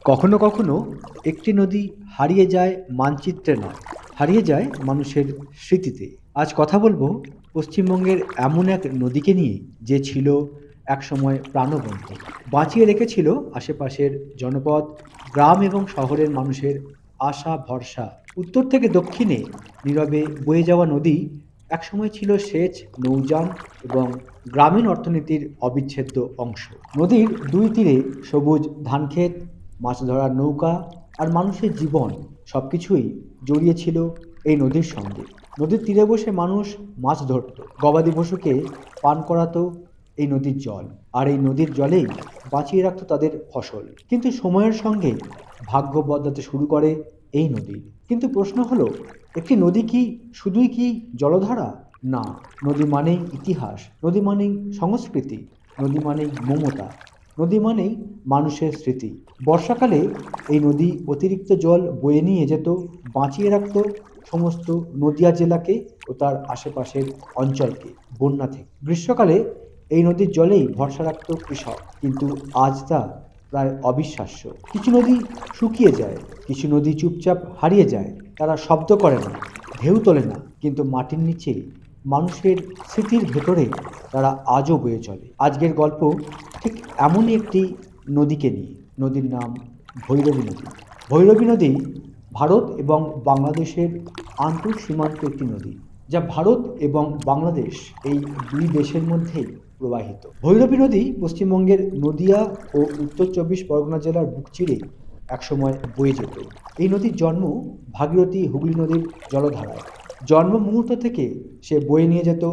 কখনো কখনো একটি নদী হারিয়ে যায় মানচিত্রে নয়, হারিয়ে যায় মানুষের স্মৃতিতে। আজ কথা বলবো পশ্চিমবঙ্গের এমন এক নদীকে নিয়ে, যে ছিল একসময় প্রাণবন্ত, বাঁচিয়ে রেখেছিল আশেপাশের জনপদ, গ্রাম এবং শহরের মানুষের আশা ভরসা। উত্তর থেকে দক্ষিণে নীরবে বয়ে যাওয়া নদী একসময় ছিল সেচ, নৌযান এবং গ্রামীণ অর্থনীতির অবিচ্ছেদ্য অংশ। নদীর দুই তীরে সবুজ ধানক্ষেত, মাছ ধরার নৌকা আর মানুষের জীবন, সবকিছুই জড়িয়ে ছিল এই নদীর সঙ্গে। নদীর তীরে বসে মানুষ মাছ ধরত, গবাদি পশুকে পান করাতো এই নদীর জল, আর এই নদীর জলেই বাঁচিয়ে রাখতো তাদের ফসল। কিন্তু সময়ের সঙ্গে ভাগ্য বদলাতে শুরু করে এই নদীর। কিন্তু প্রশ্ন হলো, একটি নদী কি শুধুই কি জলধারা? না, নদী মানেই ইতিহাস, নদী মানেই সংস্কৃতি, নদী মানেই মমতা, নদী মানেই মানুষের স্মৃতি। বর্ষাকালে এই নদী অতিরিক্ত জল বয়ে নিয়ে যেত, বাঁচিয়ে রাখত সমস্ত নদিয়া জেলাকে ও তার আশেপাশের অঞ্চলকে বন্যা থেকে। গ্রীষ্মকালে এই নদীর জলেই ভরসা রাখত কৃষক। কিন্তু আজ তা প্রায় অবিশ্বাস্য। কিছু নদী শুকিয়ে যায়, কিছু নদী চুপচাপ হারিয়ে যায়। তারা শব্দ করে না, ঢেউ তোলে না, কিন্তু মাটির নিচে মানুষের স্মৃতির ভেতরে তারা আজও বয়ে চলে। আজকের গল্প ঠিক এমনই একটি নদীকে নিয়ে। নদীর নাম ভৈরবী নদী। ভৈরবী নদী ভারত এবং বাংলাদেশের আন্তঃসীমান্ত একটি নদী, যা ভারত এবং বাংলাদেশ এই দুই দেশের মধ্যেই প্রবাহিত। ভৈরবী নদী পশ্চিমবঙ্গের নদিয়া ও উত্তর চব্বিশ পরগনা জেলার বুক চিরে একসময় বয়ে যেত। এই নদীর জন্ম ভাগীরথী হুগলি নদীর জলধারায়। জন্ম মুহূর্ত থেকে সে বয়ে নিয়ে যেত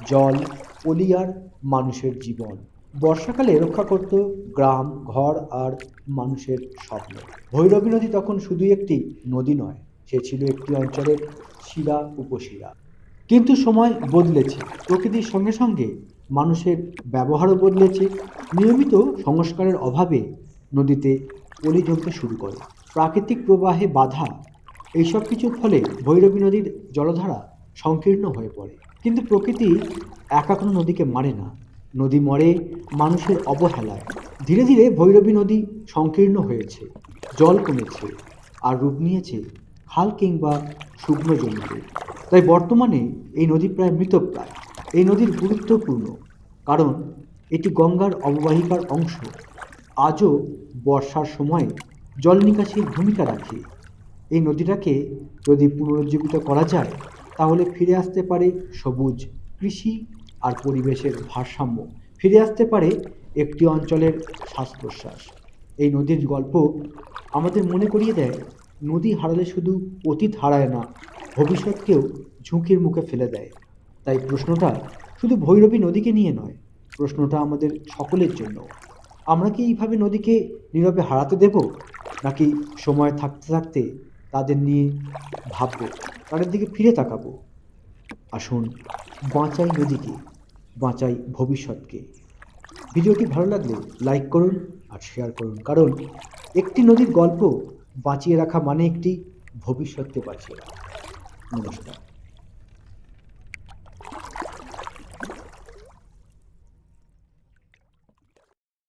জল, পলি আর মানুষের জীবন। বর্ষাকালে রক্ষা করত গ্রাম, ঘর আর মানুষের স্বপ্ন। ভৈরবী নদী তখন শুধু একটি নদী নয়, সে ছিল একটি অঞ্চলের শিরা উপশিরা। কিন্তু সময় বদলেছে, প্রকৃতির সঙ্গে সঙ্গে মানুষের ব্যবহারও বদলেছে। নিয়মিত সংস্কারের অভাবে নদীতে পলি জমতে শুরু করে, প্রাকৃতিক প্রবাহে বাধা, এইসব কিছুর ফলে ভৈরবী নদীর জলধারা সংকীর্ণ হয়ে পড়ে। কিন্তু প্রকৃতি একা কোনো নদীকে মারে না, নদী মরে মানুষের অবহেলায়। ধীরে ধীরে ভৈরবী নদী সংকীর্ণ হয়েছে, জল কমেছে আর রূপ নিয়েছে খাল কিংবা শুকনো জমিতে। তাই বর্তমানে এই নদী প্রায় মৃতপ্রায়। এই নদীর গুরুত্বপূর্ণ কারণ এটি গঙ্গার অববাহিকার অংশ। আজও বর্ষার সময় জল নিকাশির ভূমিকা রাখে। এই নদীটাকে যদি পুনরুজ্জীবিত করা যায়, তাহলে ফিরে আসতে পারে সবুজ, কৃষি আর পরিবেশের ভারসাম্য। ফিরে আসতে পারে একটি অঞ্চলের শ্বাস প্রশ্বাস। এই নদীর গল্প আমাদের মনে করিয়ে দেয়, নদী হারালে শুধু অতীত হারায় না, ভবিষ্যৎকেও ঝুঁকির মুখে ফেলে দেয়। তাই প্রশ্নটা শুধু ভৈরবী নদীকে নিয়ে নয়, প্রশ্নটা আমাদের সকলের জন্য। আমরা কি এইভাবে নদীকে নীরবে হারাতে দেব, নাকি সময় থাকতে থাকতে তাদের নিয়ে ভাববো, তাদের দিকে ফিরে তাকাবো? আসুন বাঁচাই নদীকে, বাঁচাই ভবিষ্যৎকে। ভিডিওটি ভালো লাগলে লাইক করুন আর শেয়ার করুন, কারণ একটি নদীর গল্প বাঁচিয়ে রাখা মানে একটি ভবিষ্যৎকে বাঁচিয়ে রাখা। নমস্কার।